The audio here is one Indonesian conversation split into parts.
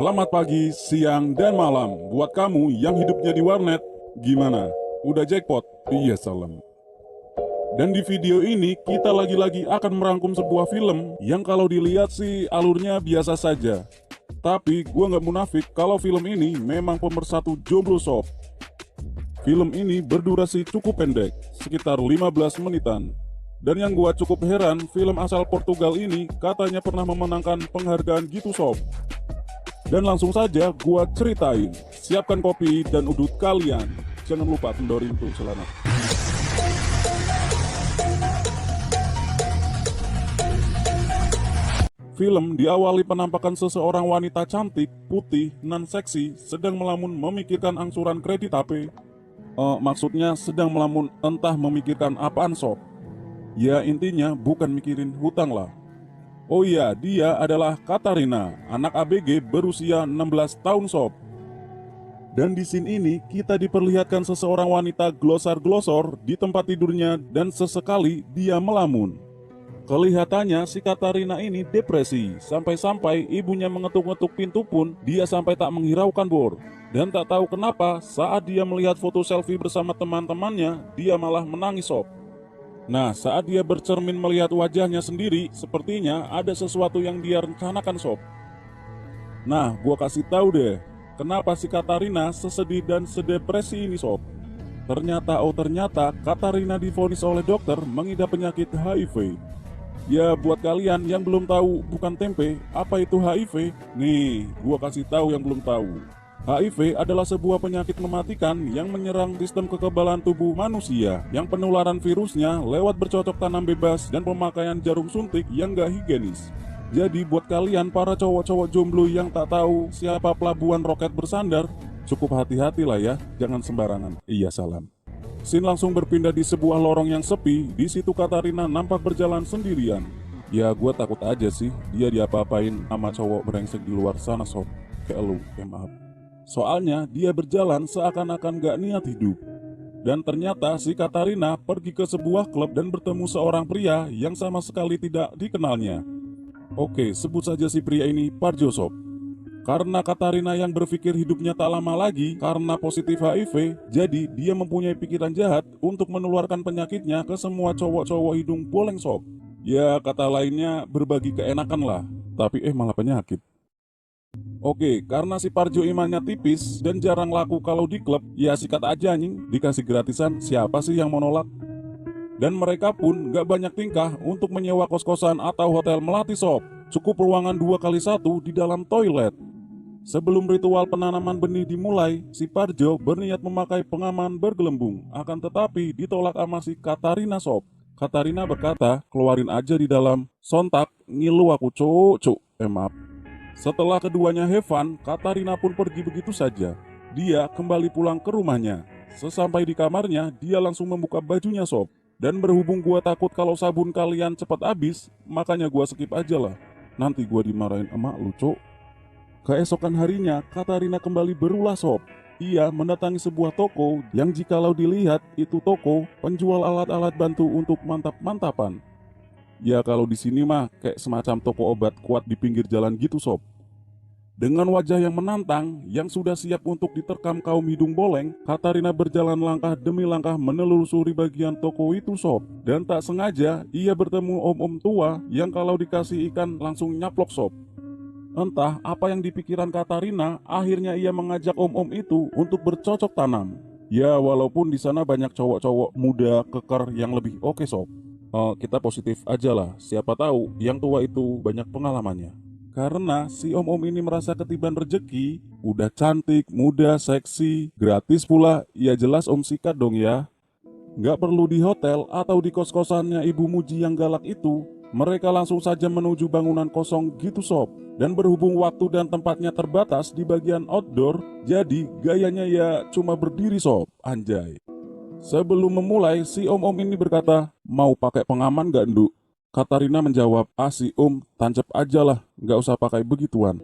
Selamat pagi, siang, dan malam buat kamu yang hidupnya di warnet. Gimana? Udah jackpot? Iya salam. Dan di video ini kita lagi-lagi akan merangkum sebuah film yang kalau dilihat sih alurnya biasa saja. Tapi gua nggak munafik kalau film ini memang pemersatu jomblo sob. Film ini berdurasi cukup pendek, sekitar 15 menitan. Dan yang gua cukup heran, film asal Portugal ini katanya pernah memenangkan penghargaan gitu sob. Dan langsung saja gua ceritain. Siapkan kopi dan udut kalian. Jangan lupa kendorin tuh celana. Film diawali penampakan seseorang wanita cantik, putih, nan seksi, sedang melamun memikirkan angsuran kredit HP. Maksudnya sedang melamun entah memikirkan apaan sob. Ya intinya bukan mikirin hutang lah. Oh iya, dia adalah Katarina, anak ABG berusia 16 tahun sob. Dan di scene ini kita diperlihatkan seseorang wanita glosor-glosor di tempat tidurnya dan sesekali dia melamun. Kelihatannya si Katarina ini depresi, sampai-sampai ibunya mengetuk-ngetuk pintu pun dia sampai tak menghiraukan bor. Dan tak tahu kenapa saat dia melihat foto selfie bersama teman-temannya, dia malah menangis sob. Nah, saat dia bercermin melihat wajahnya sendiri, sepertinya ada sesuatu yang dia rencanakan sob. Nah, gua kasih tahu deh, kenapa si Katarina sesedih dan sedepresi ini sob. Ternyata Katarina divonis oleh dokter mengidap penyakit HIV. Ya buat kalian yang belum tahu bukan tempe, apa itu HIV? Nih, gua kasih tahu yang belum tahu. HIV adalah sebuah penyakit mematikan yang menyerang sistem kekebalan tubuh manusia yang penularan virusnya lewat bercocok tanam bebas dan pemakaian jarum suntik yang gak higienis. Jadi buat kalian para cowok-cowok jomblo yang tak tahu siapa pelabuhan roket bersandar, cukup hati-hatilah ya, jangan sembarangan. Iya salam. Scene langsung berpindah di sebuah lorong yang sepi. Di situ Katarina nampak berjalan sendirian. Ya gua takut aja sih dia diapa-apain sama cowok brengsek di luar sana sob. Kayak lu, maaf. Soalnya dia berjalan seakan-akan gak niat hidup. Dan ternyata si Katarina pergi ke sebuah klub dan bertemu seorang pria yang sama sekali tidak dikenalnya. Oke, sebut saja si pria ini Parjo sob. Karena Katarina yang berpikir hidupnya tak lama lagi karena positif HIV, jadi dia mempunyai pikiran jahat untuk menularkan penyakitnya ke semua cowok-cowok hidung boleng sob. Ya kata lainnya berbagi keenakan lah, tapi malah penyakit. Oke, karena si Parjo imannya tipis dan jarang laku kalau di klub, ya sikat aja anjing, dikasih gratisan, siapa sih yang mau nolak? Dan mereka pun gak banyak tingkah untuk menyewa kos-kosan atau hotel melati sob. Cukup ruangan 2x1 di dalam toilet. Sebelum ritual penanaman benih dimulai, si Parjo berniat memakai pengaman bergelembung. Akan tetapi ditolak sama si Katarina sob. Katarina berkata, keluarin aja di dalam. Sontak, ngilu aku cuk. Maaf. Setelah keduanya have fun, Katarina pun pergi begitu saja. Dia kembali pulang ke rumahnya. Sesampai di kamarnya, dia langsung membuka bajunya sob. Dan berhubung gua takut kalau sabun kalian cepat habis, makanya gua skip aja lah. Nanti gua dimarahin emak lu cuk. Keesokan harinya, Katarina kembali berulah sob. Ia mendatangi sebuah toko yang jikalau dilihat itu toko penjual alat-alat bantu untuk mantap-mantapan. Ya kalau di sini mah kayak semacam toko obat kuat di pinggir jalan gitu sob. Dengan wajah yang menantang, yang sudah siap untuk diterkam kaum hidung boleng, Katarina berjalan langkah demi langkah menelusuri bagian toko itu sob. Dan tak sengaja, ia bertemu om-om tua yang kalau dikasih ikan langsung nyaplok sob. Entah apa yang dipikiran Katarina, akhirnya ia mengajak om-om itu untuk bercocok tanam. Ya walaupun di sana banyak cowok-cowok muda keker yang lebih oke sob. Kita positif aja lah, siapa tahu yang tua itu banyak pengalamannya. Karena si om-om ini merasa ketiban rejeki, udah cantik, muda, seksi, gratis pula, ya jelas om sikat dong ya. Nggak perlu di hotel atau di kos-kosannya Ibu Muji yang galak itu, mereka langsung saja menuju bangunan kosong gitu sob. Dan berhubung waktu dan tempatnya terbatas di bagian outdoor, jadi gayanya ya cuma berdiri sob, anjay. Sebelum memulai, si om-om ini berkata, mau pakai pengaman gak nduk? Katarina menjawab, si om, tancap aja lah, gak usah pakai begituan.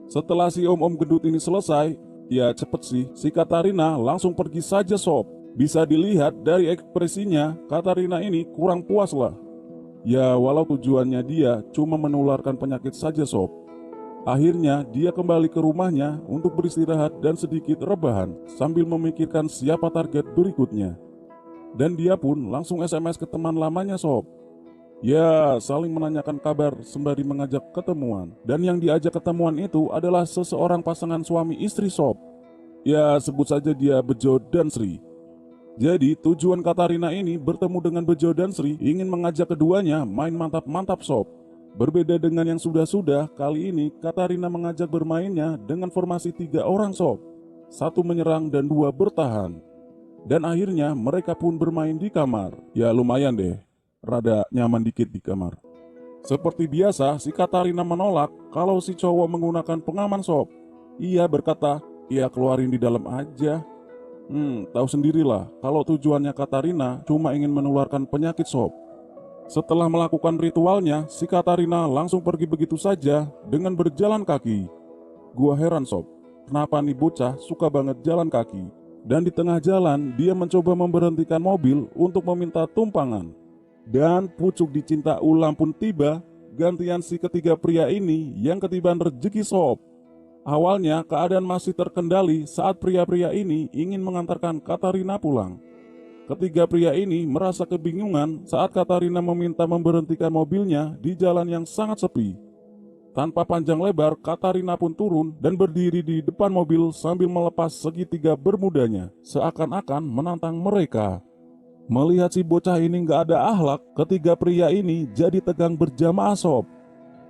Setelah si om-om gendut ini selesai, ya cepet sih, si Katarina langsung pergi saja sob. Bisa dilihat dari ekspresinya, Katarina ini kurang puas lah. Ya walau tujuannya dia cuma menularkan penyakit saja sob. Akhirnya dia kembali ke rumahnya untuk beristirahat dan sedikit rebahan sambil memikirkan siapa target berikutnya. Dan dia pun langsung SMS ke teman lamanya sob. Ya, saling menanyakan kabar sembari mengajak ketemuan. Dan yang diajak ketemuan itu adalah seseorang pasangan suami istri sob. Ya, sebut saja dia Bejo dan Sri. Jadi tujuan Katarina ini bertemu dengan Bejo dan Sri ingin mengajak keduanya main mantap-mantap sob. Berbeda dengan yang sudah-sudah, kali ini Katarina mengajak bermainnya dengan formasi 3 orang sob. 1 menyerang dan 2 bertahan. Dan akhirnya mereka pun bermain di kamar. Ya lumayan deh, rada nyaman dikit di kamar. Seperti biasa, si Katarina menolak kalau si cowok menggunakan pengaman sob. Ia berkata, ya keluarin di dalam aja. Tahu sendirilah kalau tujuannya Katarina cuma ingin menularkan penyakit sob. Setelah melakukan ritualnya, si Katarina langsung pergi begitu saja dengan berjalan kaki. Gua heran sob, kenapa nih bocah suka banget jalan kaki? Dan di tengah jalan, dia mencoba memberhentikan mobil untuk meminta tumpangan. Dan pucuk dicinta ulang pun tiba, gantian si ketiga pria ini yang ketiban rezeki sob. Awalnya keadaan masih terkendali saat pria-pria ini ingin mengantarkan Katarina pulang. Ketiga pria ini merasa kebingungan saat Katarina meminta memberhentikan mobilnya di jalan yang sangat sepi. Tanpa panjang lebar, Katarina pun turun dan berdiri di depan mobil sambil melepas segitiga bermudanya, seakan-akan menantang mereka. Melihat si bocah ini gak ada akhlak, ketiga pria ini jadi tegang berjamaah sob.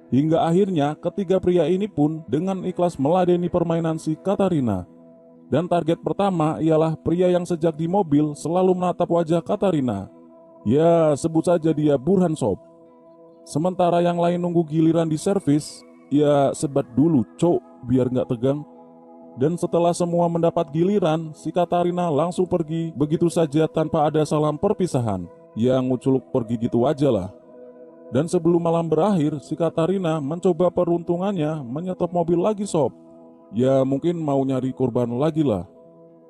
Hingga akhirnya ketiga pria ini pun dengan ikhlas meladeni permainan si Katarina. Dan target pertama ialah pria yang sejak di mobil selalu menatap wajah Katarina. Ya, sebut saja dia Burhan sob. Sementara yang lain nunggu giliran di servis, ya sebat dulu cok biar gak tegang. Dan setelah semua mendapat giliran, si Katarina langsung pergi begitu saja tanpa ada salam perpisahan. Ya nguculuk pergi gitu aja lah. Dan sebelum malam berakhir, si Katarina mencoba peruntungannya menyetop mobil lagi sob. Ya mungkin mau nyari korban lagi lah.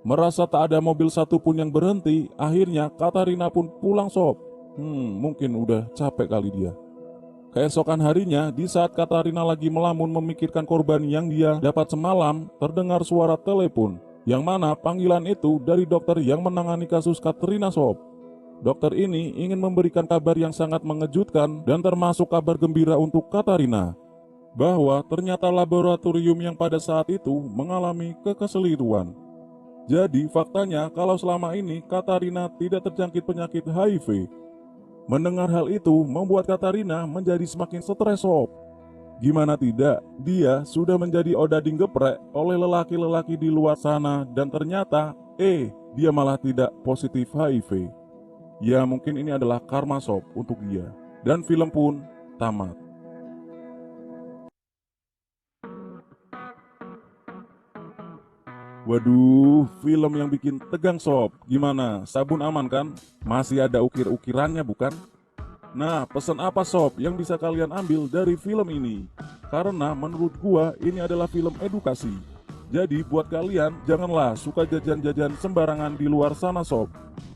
Merasa tak ada mobil satupun yang berhenti, akhirnya Katarina pun pulang sob. Mungkin udah capek kali dia. Keesokan harinya, di saat Katarina lagi melamun memikirkan korban yang dia dapat semalam, terdengar suara telepon, yang mana panggilan itu dari dokter yang menangani kasus Katarina sob. Dokter ini ingin memberikan kabar yang sangat mengejutkan dan termasuk kabar gembira untuk Katarina, bahwa ternyata laboratorium yang pada saat itu mengalami kekeliruan. Jadi faktanya kalau selama ini Katarina tidak terjangkit penyakit HIV. Mendengar hal itu membuat Katarina menjadi semakin stres sob. Gimana tidak, dia sudah menjadi odading geprek oleh lelaki-lelaki di luar sana dan ternyata dia malah tidak positif HIV. Ya mungkin ini adalah karma sob untuk dia. Dan film pun tamat. Waduh, film yang bikin tegang sob. Gimana, sabun aman kan? Masih ada ukir-ukirannya bukan? Nah, pesan apa sob yang bisa kalian ambil dari film ini? Karena menurut gua ini adalah film edukasi. Jadi buat kalian janganlah suka jajan-jajan sembarangan di luar sana sob.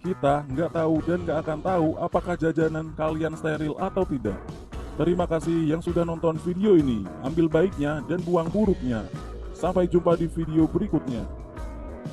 Kita nggak tahu dan nggak akan tahu apakah jajanan kalian steril atau tidak. Terima kasih yang sudah nonton video ini. Ambil baiknya dan buang buruknya. Sampai jumpa di video berikutnya.